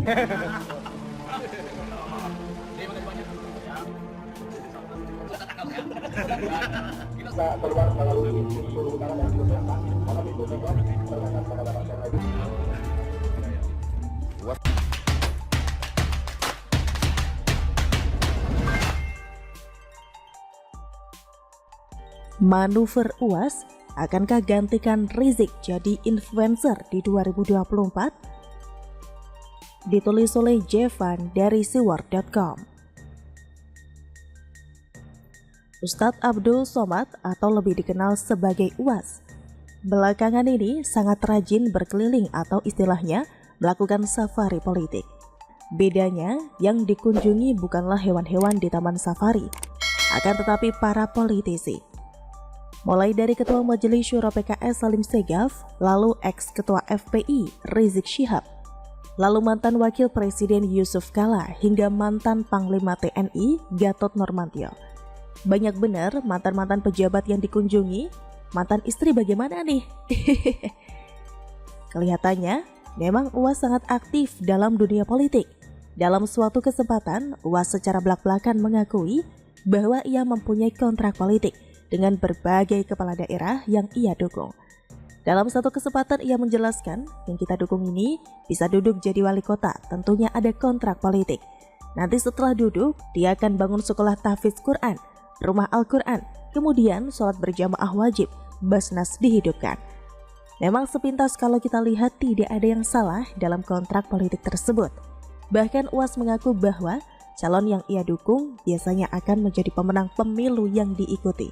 Kita keluar melalui pintu utara dan pintu selatan. Kalau pintu timur terbatas kepada masyarakat. Manuver UAS, akankah gantikan Rizik jadi influencer di 2024? Ditulis oleh Jevan dari siwar.com. Ustadz Abdul Somad atau lebih dikenal sebagai UAS, belakangan ini sangat rajin berkeliling atau istilahnya melakukan safari politik. Bedanya, yang dikunjungi bukanlah hewan-hewan di taman safari, akan tetapi para politisi. Mulai dari Ketua Majelis Syuro PKS Salim Segaf, lalu ex-Ketua FPI Rizik Syihab, lalu mantan Wakil Presiden Yusuf Kala, hingga mantan Panglima TNI Gatot Nurmantio. Banyak benar mantan-mantan pejabat yang dikunjungi. Mantan istri bagaimana nih? Kelihatannya memang UAS sangat aktif dalam dunia politik. Dalam suatu kesempatan, UAS secara belak-belakan mengakui bahwa ia mempunyai kontrak politik dengan berbagai kepala daerah yang ia dukung. Dalam satu kesempatan ia menjelaskan, yang kita dukung ini bisa duduk jadi wali kota, tentunya ada kontrak politik. Nanti setelah duduk, dia akan bangun sekolah tahfidz Quran, rumah Al-Quran, kemudian sholat berjamaah wajib, Basnas dihidupkan. Memang sepintas kalau kita lihat tidak ada yang salah dalam kontrak politik tersebut. Bahkan UAS mengaku bahwa calon yang ia dukung biasanya akan menjadi pemenang pemilu yang diikuti.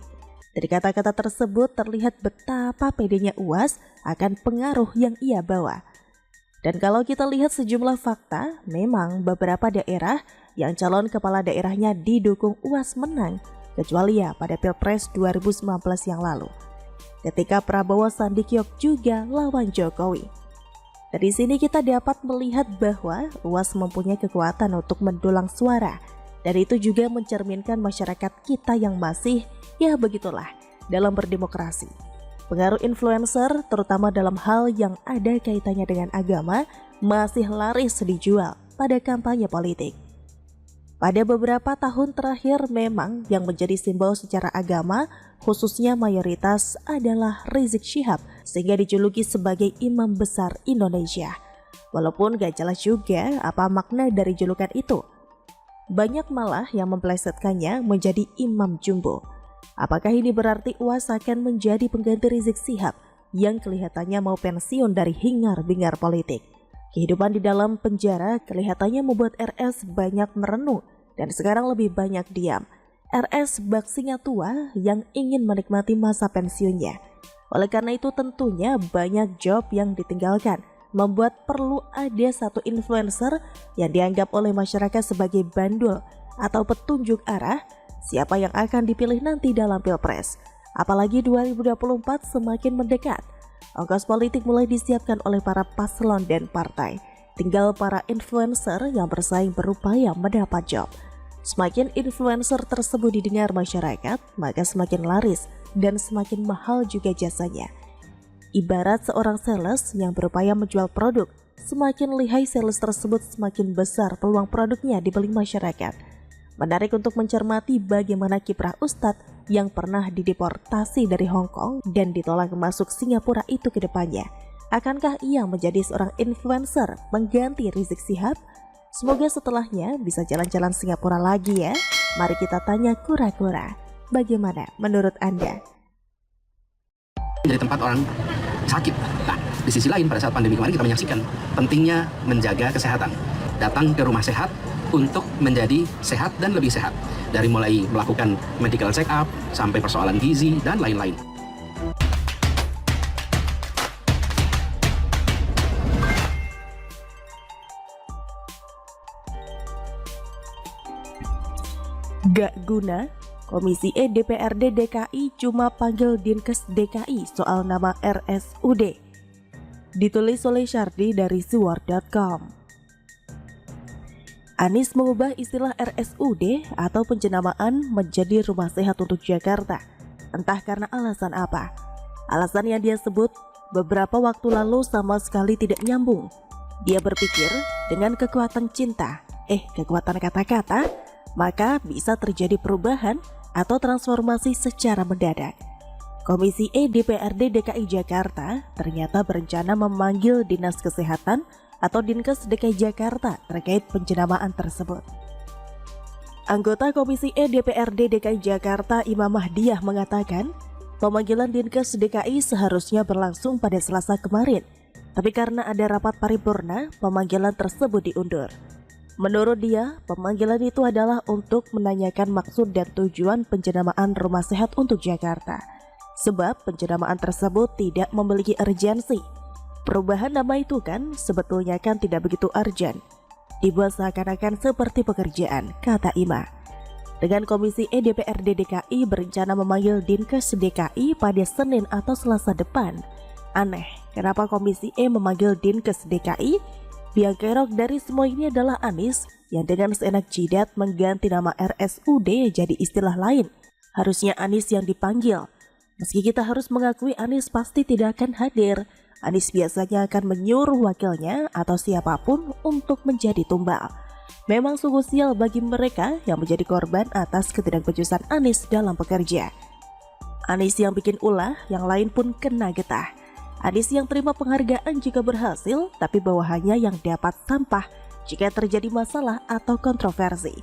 Dari kata-kata tersebut terlihat betapa pedenya UAS akan pengaruh yang ia bawa. Dan kalau kita lihat sejumlah fakta, memang beberapa daerah yang calon kepala daerahnya didukung UAS menang, kecuali ya pada Pilpres 2019 yang lalu, ketika Prabowo Sandiaga juga lawan Jokowi. Dari sini kita dapat melihat bahwa UAS mempunyai kekuatan untuk mendulang suara, dan itu juga mencerminkan masyarakat kita yang masih, ya begitulah, dalam berdemokrasi. Pengaruh influencer, terutama dalam hal yang ada kaitannya dengan agama, masih laris dijual pada kampanye politik. Pada beberapa tahun terakhir memang yang menjadi simbol secara agama, khususnya mayoritas, adalah Rizik Syihab, sehingga dijuluki sebagai imam besar Indonesia. Walaupun gak jelas juga apa makna dari julukan itu. Banyak malah yang memplesetkannya menjadi imam jumbo. Apakah ini berarti UAS akan menjadi pengganti Rizik Syihab yang kelihatannya mau pensiun dari hingar-bingar politik? Kehidupan di dalam penjara kelihatannya membuat RS banyak merenung dan sekarang lebih banyak diam. RS baksinya tua yang ingin menikmati masa pensiunnya. Oleh karena itu tentunya banyak job yang ditinggalkan, membuat perlu ada satu influencer yang dianggap oleh masyarakat sebagai bandul atau petunjuk arah siapa yang akan dipilih nanti dalam Pilpres. Apalagi 2024 semakin mendekat. Ongkos politik mulai disiapkan oleh para paslon dan partai. Tinggal para influencer yang bersaing berupaya mendapat job. Semakin influencer tersebut didengar masyarakat, maka semakin laris dan semakin mahal juga jasanya. Ibarat seorang sales yang berupaya menjual produk, semakin lihai sales tersebut semakin besar peluang produknya dibeli masyarakat. Menarik untuk mencermati bagaimana kiprah Ustadz yang pernah dideportasi dari Hong Kong dan ditolak masuk Singapura itu ke depannya. Akankah ia menjadi seorang influencer mengganti Rizik Syihab? Semoga setelahnya bisa jalan-jalan Singapura lagi ya. Mari kita tanya kura-kura. Bagaimana menurut Anda? Jadi tempat orang sakit. Nah, di sisi lain pada saat pandemi kemarin kita menyaksikan pentingnya menjaga kesehatan. Datang ke rumah sehat untuk menjadi sehat dan lebih sehat. Dari mulai melakukan medical check up sampai persoalan gizi dan lain-lain. Gak guna, Komisi E DPRD DKI cuma panggil Dinkes DKI soal nama RSUD. Ditulis oleh Syardi dari siwar.com. Anies mengubah istilah RSUD atau penjenamaan menjadi Rumah Sehat untuk Jakarta. Entah karena alasan apa. Alasan yang dia sebut beberapa waktu lalu sama sekali tidak nyambung. Dia berpikir dengan kekuatan cinta, kekuatan kata-kata, maka bisa terjadi perubahan atau transformasi secara mendadak. Komisi E DPRD DKI Jakarta ternyata berencana memanggil Dinas Kesehatan atau Dinkes DKI Jakarta terkait penjenamaan tersebut. Anggota Komisi E DPRD DKI Jakarta Imam Mahdiah mengatakan, pemanggilan Dinkes DKI seharusnya berlangsung pada Selasa kemarin, tapi karena ada rapat paripurna, pemanggilan tersebut diundur. Menurut dia, pemanggilan itu adalah untuk menanyakan maksud dan tujuan penjenamaan rumah sehat untuk Jakarta. Sebab penjenamaan tersebut tidak memiliki urgensi. Perubahan nama itu kan sebetulnya kan tidak begitu urgent. Dibuat seakan-akan seperti pekerjaan, kata Ima. Dengan Komisi E DPRD DKI berencana memanggil Dinkes DKI pada Senin atau Selasa depan. Aneh, kenapa Komisi E memanggil Dinkes DKI? Biang kerok dari semua ini adalah Anies yang dengan seenak jidat mengganti nama RSUD jadi istilah lain. Harusnya Anies yang dipanggil. Meski kita harus mengakui Anies pasti tidak akan hadir, Anies biasanya akan menyuruh wakilnya atau siapapun untuk menjadi tumbal. Memang sungguh sial bagi mereka yang menjadi korban atas ketidakbecusan Anies dalam bekerja. Anies yang bikin ulah, yang lain pun kena getah. Anies yang terima penghargaan jika berhasil, tapi bawahannya yang dapat sampah jika terjadi masalah atau kontroversi.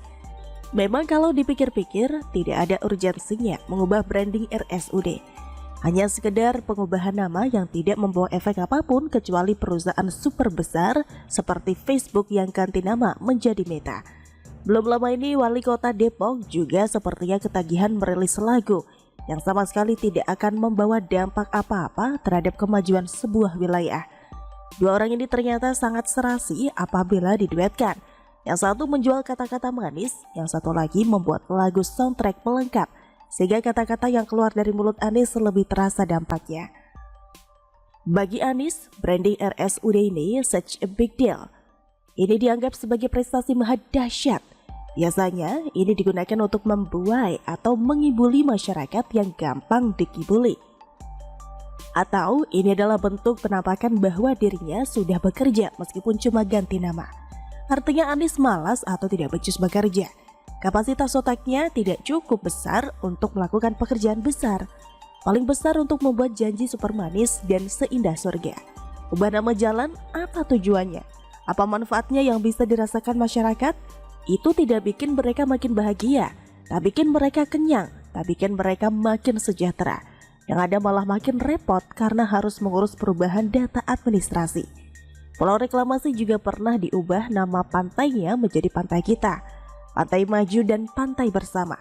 Memang kalau dipikir-pikir, tidak ada urgensinya mengubah branding RSUD. Hanya sekedar pengubahan nama yang tidak membawa efek apapun kecuali perusahaan super besar seperti Facebook yang ganti nama menjadi Meta. Belum lama ini Wali Kota Depok juga sepertinya ketagihan merilis lagu yang sama sekali tidak akan membawa dampak apa-apa terhadap kemajuan sebuah wilayah. Dua orang ini ternyata sangat serasi apabila diduetkan. Yang satu menjual kata-kata manis, yang satu lagi membuat lagu soundtrack pelengkap, sehingga kata-kata yang keluar dari mulut Anies lebih terasa dampaknya. Bagi Anies, branding RSUD ini such a big deal. Ini dianggap sebagai prestasi maha dahsyat. Biasanya ini digunakan untuk membuai atau mengibuli masyarakat yang gampang dikibuli. Atau ini adalah bentuk penampakan bahwa dirinya sudah bekerja meskipun cuma ganti nama. Artinya Anies malas atau tidak becus bekerja. Kapasitas otaknya tidak cukup besar untuk melakukan pekerjaan besar. Paling besar untuk membuat janji super manis dan seindah surga. Ubah nama jalan, apa tujuannya? Apa manfaatnya yang bisa dirasakan masyarakat? Itu tidak bikin mereka makin bahagia, tak bikin mereka kenyang, tak bikin mereka makin sejahtera. Yang ada malah makin repot karena harus mengurus perubahan data administrasi. Pulau Reklamasi juga pernah diubah nama pantainya menjadi Pantai Kita, Pantai Maju dan Pantai Bersama.